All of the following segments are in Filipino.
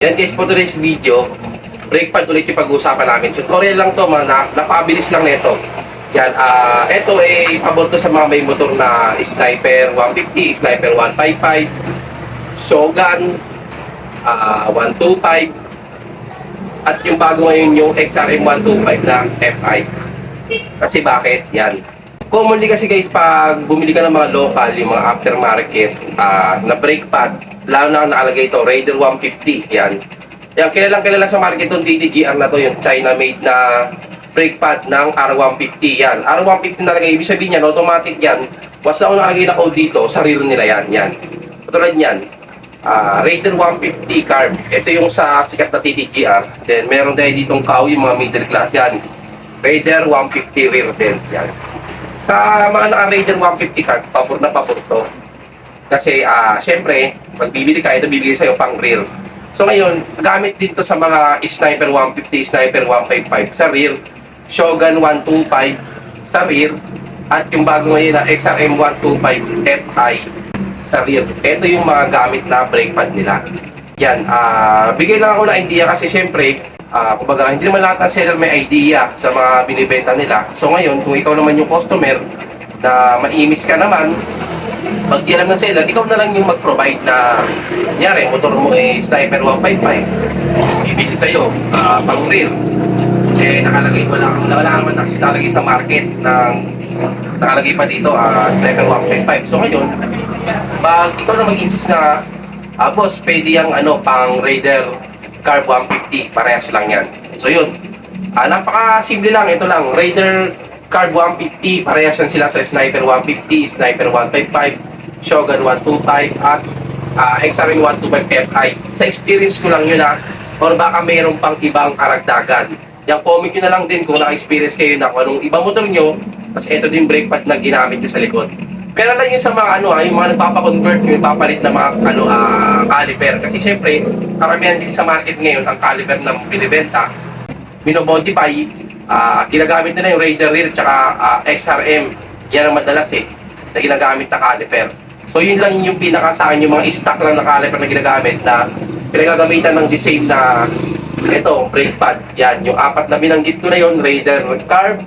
Yan guys, for today's video, brake pad ulit yung pag-uusapan namin. Tutorial lang to, napakabilis lang nito. Yan, ito ay pabor to sa mga may motor na Sniper 150, Sniper 155, Shogun 125, at yung bago ngayon yung XRM 125 na FI. Kasi bakit? Yan. Commonly kasi guys, pag bumili ka ng mga local, yung mga aftermarket na brake pad, lalo na nakalagay ito, Raider 150, yan. Yan, kilala sa market itong DDGR na to, yung China-made na brake pad ng R150, yan. R150 nalagay, ibig sabihin yan, automatic yan. Basta kung nakalagay na code dito, sa rear nila yan, yan. Patulad yan, Raider 150 carb. Ito yung sa sikat na DDGR. Then, meron tayo ditong cow, yung mga middle class, yan. Raider 150 rear din, yan. Sa mga naka-Raider 150 card, pabor na pabor to. Kasi, syempre, pag bibili ka, ito bibigay sa'yo pang rear. So ngayon, gamit din to sa mga Sniper 150, Sniper 155 sa rear, Shogun 125 sa rear, at yung bago ngayon na XRM 125 FI sa rear. Ito yung mga gamit na brake pad nila. Yan, bigay lang ako na idea kasi syempre, kumbaga, hindi naman lahat ng seller may idea sa mga binibenta nila. So ngayon, kung ikaw naman yung customer na maimis ka naman, pag di alam ng seller, ikaw na lang yung mag-provide na kunyari, motor mo ay Sniper 155, bibili sa'yo, pang rear. Eh, nakalagay, wala naman nakalagay sa market ng nakalagay pa dito, Sniper 155. So ngayon, pag ikaw na mag-insist na, boss, pwede yung pang Raider Carb 150, parehas lang yan. So yun, napaka-simple lang, ito lang, Raider Carb 150, parehas yan sila sa Sniper 150, Sniper 155, Shogun 125, at XRM 125 FI. Sa experience ko lang yun or baka mayroon pang ibang karagdagan. Yung comment nyo na lang din kung na-experience kayo na kung anong ibang motor nyo, kasi ito din brake pad na ginamit nyo sa likod. Pero lang yun sa mga yung mga nagpapakonvert, yung papalit na mga caliper. Kasi syempre, karamihan din sa market ngayon, ang caliper na binibenta, minomodify, ginagamit nila yung Raider rear tsaka XRM. Yan ang madalas na ginagamit na caliper. So yun lang yung pinaka sa akin, yung mga stock lang na caliper na ginagamit na pinagagamitan ng the same na ito, brake pad. Yan, yung apat na binanggit ko na yun, Raider Carb,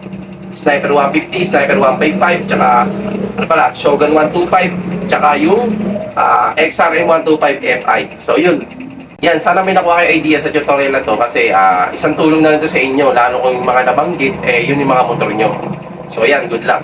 Sniper 150, Sniper 155, tsaka Shogun 125, tsaka yung XRM 125 FI. So yun. Yan, sana may nakuha kayo idea sa tutorial na to kasi isang tulong na nito sa inyo, lalo kung yung mga nabanggit, yun yung mga motor nyo. So yan, good luck.